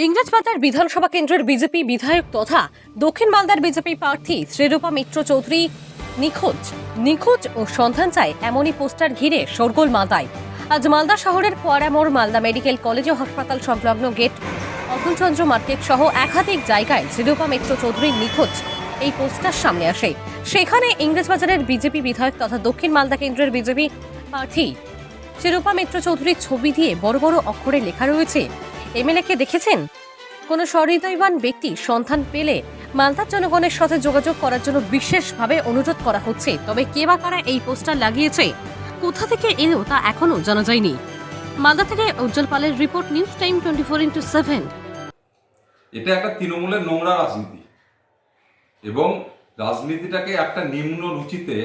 ইংরেজবাজার বিধানসভা কেন্দ্রের বিজেপি বিধায়ক তথা দক্ষিণ মালদার বিজেপি প্রার্থী শ্রীরূপা মিত্র চৌধুরী নিখোঁজ ও সন্ধান চায় এমনই পোস্টার ঘিরে শোরগোল মালদায়। আজ মালদা শহরের কোয়ারামোড়, মালদা মেডিকেল কলেজ ও হাসপাতাল সংলগ্ন গেট, অতুলচন্দ্র মার্কেট সহ একাধিক জায়গায় শ্রীরূপা মিত্র চৌধুরীর নিখোঁজ এই পোস্টার সামনে আসে। সেখানে ইংরেজবাজারের বিজেপি বিধায়ক তথা দক্ষিণ মালদা কেন্দ্রের বিজেপি প্রার্থী শ্রীরূপা মিত্র চৌধুরীর ছবি দিয়ে বড় বড় অক্ষরে লেখা রয়েছে, এমএলএ-কে দেখেছেন? কোনো সহৃদয়বান ব্যক্তি সন্ধান পেলে মালদার জনগণের সাথে যোগাযোগ করার জন্য বিশেষভাবে অনুরোধ করা হচ্ছে। তবে কে বা কারা এই পোস্টার লাগিয়েছে, কোথা থেকে এলো তা এখনো জানা যায়নি। মালদা থেকে উজ্জ্বল পালের রিপোর্ট, নিউজ টাইম 24x7। এটা একটা তৃণমূলের নোংরা রাজনীতি এবং রাজনীতিটাকে একটা নিম্ন রুচিতে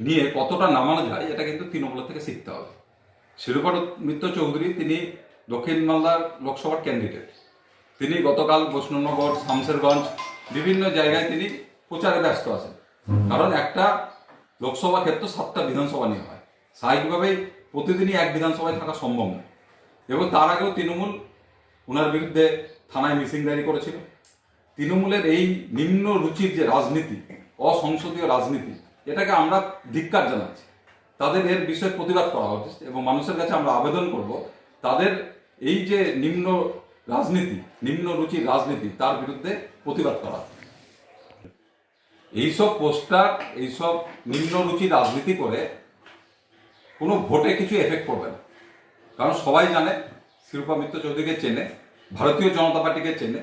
নিয়ে কতটা নামানো যায় এটা কিন্তু তৃণমূলের থেকে শিখতে হবে। শ্রীরূপা মিত্র চৌধুরী তিনি দক্ষিণ মালদার লোকসভার ক্যান্ডিডেট। তিনি গতকাল বৈষ্ণবনগর, শামশেরগঞ্জ বিভিন্ন জায়গায় তিনি প্রচারে ব্যস্ত আছেন। কারণ একটা লোকসভা ক্ষেত্র 7টা বিধানসভা নিয়ে হয়, স্বাভাবিকভাবেই প্রতিদিনই এক বিধানসভায় থাকা সম্ভব নয়। এবং তার আগেও তৃণমূল ওনার বিরুদ্ধে থানায় মিসিং ডায়েরি করেছিল। তৃণমূলের এই নিম্ন রুচির যে রাজনীতি, অসংসদীয় রাজনীতি, এটাকে আমরা ধিক্কার জানাচ্ছি। তাদের এর বিষয়ে প্রতিবাদ করা উচিত এবং মানুষের কাছে আমরা আবেদন করব তাদের এই যে নিম্ন রাজনীতি, নিম্ন রুচির রাজনীতি, তার বিরুদ্ধে প্রতিবাদ করা। এইসব পোস্টার, এইসব নিম্ন রুচির রাজনীতি করে কোনো ভোটে কিছু এফেক্ট করবে না। কারণ সবাই জানে, শ্রীরূপা মিত্র চৌধুরীকে চেনে, ভারতীয় জনতা পার্টিকে চেনে,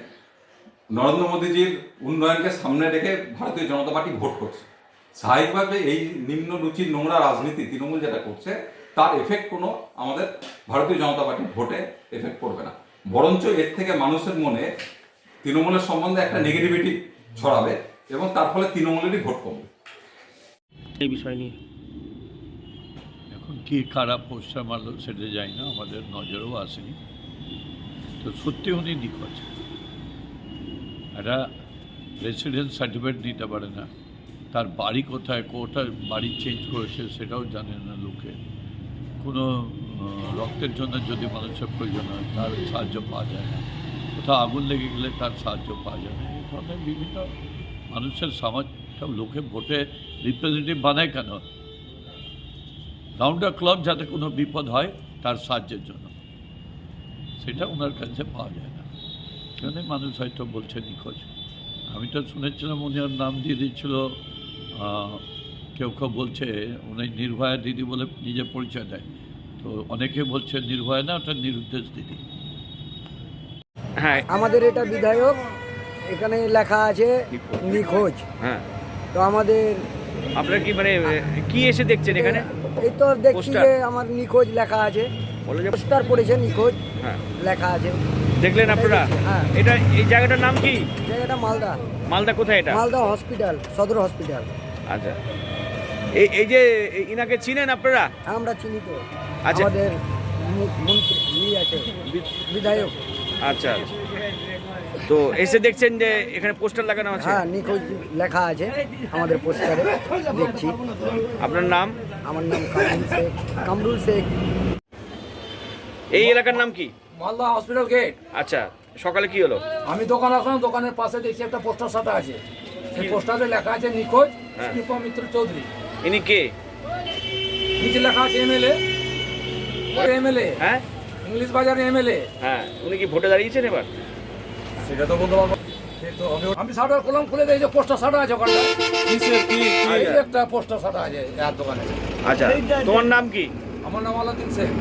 নরেন্দ্র মোদীজির উন্নয়নকে সামনে রেখে ভারতীয় জনতা পার্টি ভোট করছে। স্বাভাবিকভাবে এই নিম্ন রুচির নোংরা রাজনীতি তৃণমূল যেটা করছে তার এফেক্ট কোনো আমাদের ভারতীয় জনতা পার্টির ভোটে এফেক্ট করবে না, বরঞ্চ এর থেকে মানুষের মনে তৃণমূলের সম্বন্ধে একটা নেগেটিভিটি ছড়াবে এবং তার ফলে তৃণমূলেরই ভোট কমবে। এই বিষয় নিয়ে এখন কি খারাপ পোস্টার মারল সেটা যাই না, আমাদের নজরেও আসেনি। তো সত্যি উনি নিখোঁজ। একটা রেসিডেন্স সার্টিফিকেট নিতে পারে না, তার বাড়ি কোথায়, কোথায় বাড়ি চেঞ্জ করেছে সেটাও জানে না লোকে। কোনো রক্তের জন্য যদি মানুষের প্রয়োজন হয় তার সাহায্য পাওয়া যায় না, কোথাও আগুন লেগে গেলে তার সাহায্য পাওয়া যায় না। এই ধরনের বিভিন্ন মানুষের সমাজ সব লোকে ভোটে রিপ্রেজেন্টেটিভ বানায় কেন? রাউন্ড দ্য ক্লক যাতে কোনো বিপদ হয় তার সাহায্যের জন্য, সেটা ওনার কাছে পাওয়া যায় না। সেখানে মানুষ হয়তো বলছে নিখোঁজ। আমি তো শুনেছিলাম উনি ওর নাম দিয়ে দিচ্ছিল, কেউ কেউ বলছে উনি নির্ভয়া দিদি বলে নিজে পরিচয় দেয়। তো অনেকে বলছে নির্ভয়া না, ওটা নিরুদ্দেশ দিদি। হ্যাঁ, আমাদের এটা বিধায়ক, এখানে লেখা আছে নিখোঁজ। হ্যাঁ, তো আমাদের আপনারা কি মানে কি এসে দেখছেন এখানে? এই তো দেখছি পোস্টার? যে আমার নিখোঁজ লেখা আছে, বলে যে পোস্টার পড়েছে নিখোঁজ হ্যাঁ, লেখা আছে। দেখলেন আপনারা? হ্যাঁ। এটা এই জায়গাটার নাম কি? জায়গাটা মালদা, মালদা কোথায় এটা? মালদা হসপিটাল, সদর হসপিটাল। আচ্ছা, এই যে ইনাকে চিনেন আপনারা? আমরা চিনি তো, আচ্ছা। আমাদের মন্ত্রী আছে, বিধায়ক। আচ্ছা, তো এসে দেখছেন যে এখানে পোস্টার লাগানো আছে? হ্যাঁ, নিখোঁজ লেখা আছে আমাদের পোস্টারে, দেখছি। আপনার নাম? আমার নাম কামরুল শেখ। এই এলাকার নাম কি? Malda hospital gate. আচ্ছা, সকালে কি হলো? আমি দোকান আসলাম, দোকানের পাশে দেখছি একটা পোস্টার সাটা আছে। সেই পোস্টারে লেখা আছে নিখোঁজ হ্যাঁ। শ্রীরূপা মিত্র চৌধুরী। ইনি কে? নিচে লেখা আছে এমএলএ। হ্যাঁ, ইংলিশ বাজারে এমএলএ। হ্যাঁ, উনি কি ভোটে দাঁড়িয়েছেন এবার? সেটা তো বলতে পারবো। আমি শাটার কলম খুলে দিই, যে পোস্টার সাটা আছে ওখানটা। এই যে একটা পোস্টার সাটা আছে আর দোকানে। আচ্ছা, তোমার নাম কি? আমার নাম আলাদিন শেখ।